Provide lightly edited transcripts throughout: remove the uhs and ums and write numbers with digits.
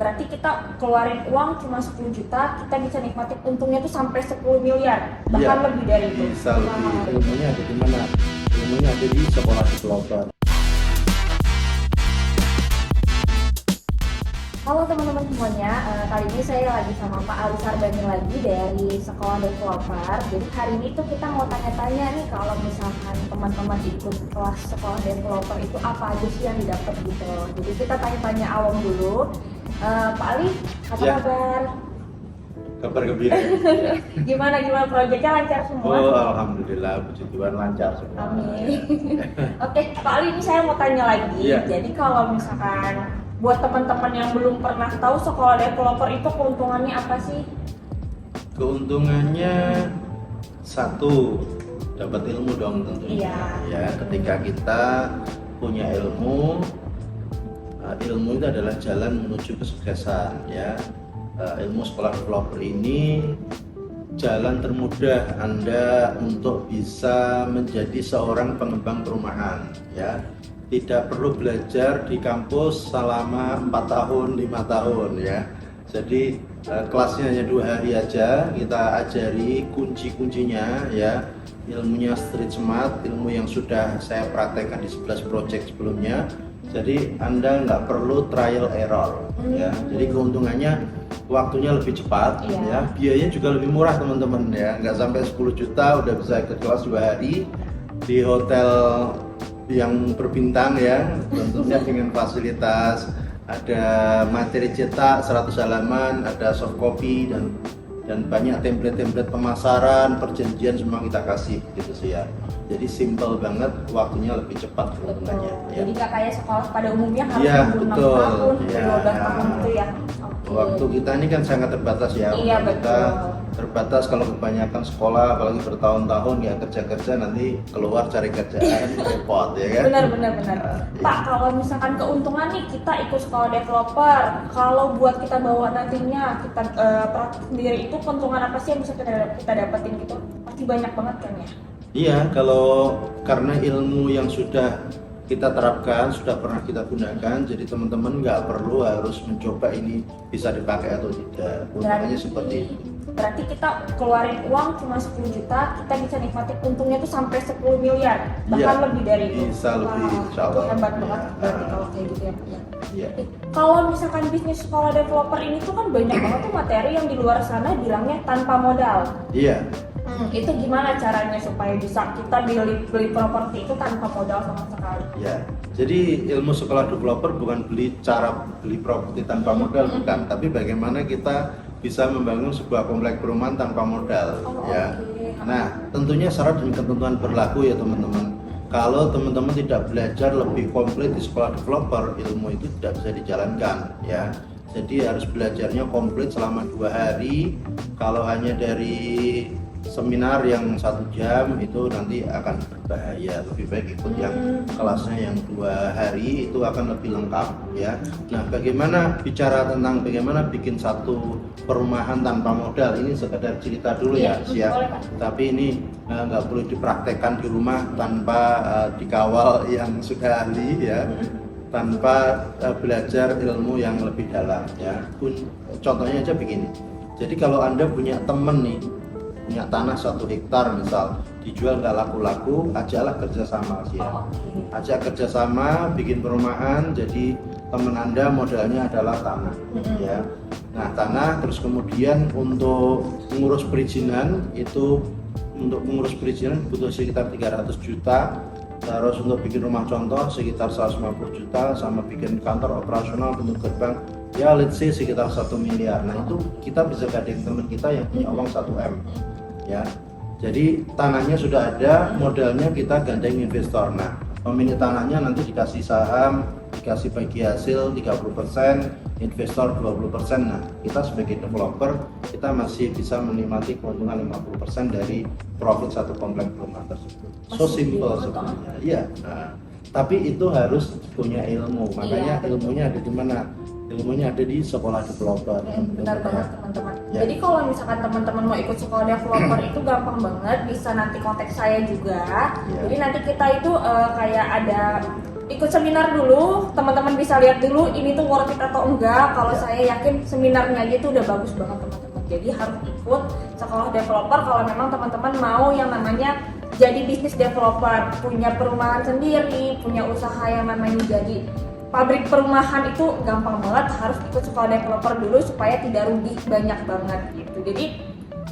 Berarti kita keluarin uang cuma 10 juta, kita bisa nikmatin untungnya tuh sampai 10 miliar, bahkan Iya, lebih dari itu. bisa lebih. Ilmunya ada di mana? Ilmunya ada di sekolah developer. Halo teman-teman semuanya, kali ini saya lagi sama Pak Ali Sarbani lagi dari Sekolah Developer. Jadi hari ini tuh kita mau tanya-tanya nih, kalau misalkan teman-teman ikut kelas Sekolah Developer itu apa aja sih yang didapat gitu. Jadi kita tanya-tanya awam dulu. Pak Ali, apa Ya. kabar? Kabar gembira. Ya. Gimana proyeknya lancar semua? Oh, alhamdulillah, puji Tuhan lancar semua. Amin. Oke, Pak Ali, ini saya mau tanya lagi. Iya. Jadi kalau misalkan buat teman-teman yang belum pernah tahu sekolah developer itu keuntungannya apa sih? Keuntungannya satu, dapat ilmu dong tentunya. Iya. Ya, ketika kita punya ilmu, ilmu itu adalah jalan menuju kesuksesan. Ya, ilmu sekolah developer ini jalan termudah Anda untuk bisa menjadi seorang pengembang perumahan. Ya, tidak perlu belajar di kampus selama 4 tahun, 5 tahun ya. Jadi kelasnya hanya 2 hari aja, kita ajari kunci-kuncinya ya. Ilmunya street smart, ilmu yang sudah saya praktekkan di 11 project sebelumnya. Jadi Anda nggak perlu trial error ya. Jadi keuntungannya waktunya lebih cepat ya, biayanya juga lebih murah teman-teman ya. Nggak sampai 10 juta udah bisa ikut kelas 2 hari di hotel yang berbintang ya, tentunya dengan fasilitas ada materi cetak 100 halaman, ada soft copy dan banyak template-template pemasaran, perjanjian semua kita kasih gitu sih ya. Jadi simple banget, waktunya lebih cepat keuntungannya. Ya. Jadi nggak kayak sekolah pada umumnya harus Iya, nunggu 6 betul. tahun, Iya. 12 tahun gitu ya. Oke. Waktu kita ini kan sangat terbatas ya. Iya, Waktu kita betul. terbatas, kalau kebanyakan sekolah apalagi bertahun-tahun ya kerja nanti keluar cari kerjaan repot ya kan. Benar. Iya. Pak, kalau misalkan keuntungan nih kita ikut sekolah developer, kalau buat kita bawa nantinya kita praktik sendiri, itu keuntungan apa sih yang bisa kita dapetin gitu? Pasti banyak banget kan ya? Iya, kalau karena ilmu yang sudah kita terapkan, sudah pernah kita gunakan, jadi teman-teman nggak perlu harus mencoba ini bisa dipakai atau tidak. Keuntungannya seperti itu. Berarti kita keluarin uang cuma 10 juta, kita bisa nikmatin untungnya tuh sampai 10 miliar, bahkan Iya, lebih dari itu. bisa lebih, insya Itu Allah. hebat banget Iya. berarti kalau kayak gitu ya Pak ya. Iya. Kalau misalkan bisnis sekolah developer ini tuh kan banyak banget tuh materi yang di luar sana bilangnya tanpa modal. Iya. Itu gimana caranya supaya bisa kita beli properti itu tanpa modal sama sekali? Ya, jadi ilmu sekolah developer bukan cara beli properti tanpa modal, bukan, tapi bagaimana kita bisa membangun sebuah komplek perumahan tanpa modal. Ya. Oke. Nah, tentunya syarat dan ketentuan berlaku ya teman-teman. Kalau teman-teman tidak belajar lebih komplit di sekolah developer, ilmu itu tidak bisa dijalankan ya. Jadi harus belajarnya komplit selama 2 hari. Kalau hanya dari seminar yang 1 jam itu nanti akan berbahaya. Lebih baik ikut yang kelasnya yang 2 hari, itu akan lebih lengkap ya. Nah, bagaimana bicara tentang bagaimana bikin satu perumahan tanpa modal, ini sekedar cerita dulu ya, siap. boleh, Pak. Tapi ini nggak perlu dipraktekkan di rumah tanpa dikawal yang sudah ahli ya. Tanpa belajar ilmu yang lebih dalam ya. Contohnya aja begini. Jadi kalau Anda punya temen nih, punya tanah 1 hektar misal, dijual nggak laku-laku, ajalah kerjasama sih ya. Ajak kerjasama, bikin perumahan, jadi teman Anda modalnya adalah tanah ya. Nah, tanah, terus kemudian untuk mengurus perizinan itu, untuk mengurus perizinan butuh sekitar 300 juta. Terus untuk bikin rumah contoh sekitar 150 juta, sama bikin kantor operasional bentuk gerbang ya let's say sekitar 1 miliar. Nah, itu kita bisa gandeng teman kita yang punya uang 1 M ya. Jadi tanahnya sudah ada, modalnya kita gandeng investor. Nah, pemilik tanahnya nanti dikasih saham, dikasih bagi hasil 30%, investor 20%. Nah, kita sebagai developer kita masih bisa menikmati keuntungan 50% dari profit satu komplek perumahan tersebut. So simple sebenarnya. Iya. Nah, tapi itu harus punya ilmu. Makanya ilmunya ada di mana? Ilmunya ada di sekolah developer. Benar banget teman-teman. Ya. Jadi kalau misalkan teman-teman mau ikut sekolah developer itu gampang banget, bisa nanti kontak saya juga. Ya. Jadi nanti kita itu kayak ada ikut seminar dulu, teman-teman bisa lihat dulu ini tuh worth it atau enggak. Kalau Ya. saya yakin seminarnya aja itu udah bagus banget teman-teman. Jadi harus ikut sekolah developer kalau memang teman-teman mau yang namanya jadi bisnis developer, punya perumahan sendiri, punya usaha yang namanya jadi pabrik perumahan. Itu gampang banget, harus ikut sekolah developer dulu supaya tidak rugi banyak banget gitu. Jadi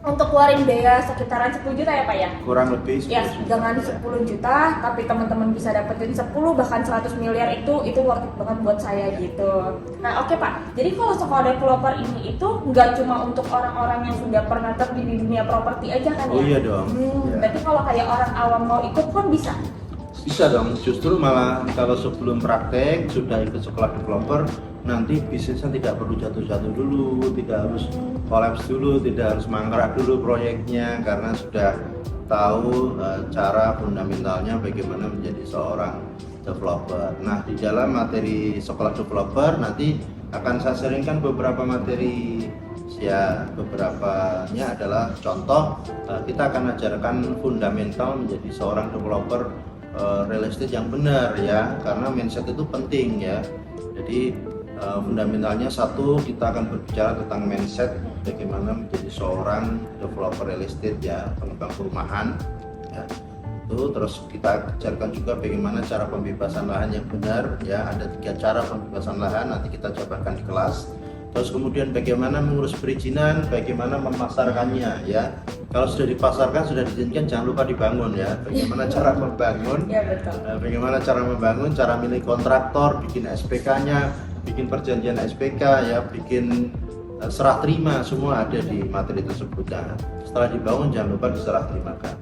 untuk keluarin biaya sekitaran 10 juta ya Pak ya? Kurang lebih 10 Ya, juta. jangan 10 juta, tapi teman-teman bisa dapetin 10 bahkan 100 miliar itu worth it banget buat saya gitu. Nah oke Pak, jadi kalau sekolah developer ini itu nggak cuma untuk orang-orang yang sudah pernah terjun di dunia properti aja kan ya? Oh iya dong. Ya. Berarti kalau kayak orang awam mau ikut pun bisa? Bisa dong, justru malah kalau sebelum praktek sudah ikut sekolah developer, nanti bisnisnya tidak perlu jatuh-jatuh dulu, tidak harus kolaps dulu, tidak harus mangkrak dulu proyeknya, karena sudah tahu cara fundamentalnya bagaimana menjadi seorang developer. Nah, di dalam materi sekolah developer nanti akan saya sharingkan beberapa materi, ya beberapanya adalah contoh. Kita akan ajarkan fundamental menjadi seorang developer real estate yang benar ya, karena mindset itu penting ya. Jadi fundamentalnya satu, kita akan berbicara tentang mindset bagaimana menjadi seorang developer real estate ya, pengembang perumahan ya. Itu terus kita ajarkan juga bagaimana cara pembebasan lahan yang benar ya, ada 3 cara pembebasan lahan, nanti kita jabarkan di kelas. Terus kemudian bagaimana mengurus perizinan, bagaimana memasarkannya ya. Kalau sudah dipasarkan, sudah diizinkan, jangan lupa dibangun ya. Bagaimana cara membangun? Ya betul. Bagaimana cara membangun, cara milih kontraktor, bikin SPK-nya, bikin perjanjian SPK ya, bikin serah terima, semua ada di materi tersebut. Nah, setelah dibangun jangan lupa diserah terimakan.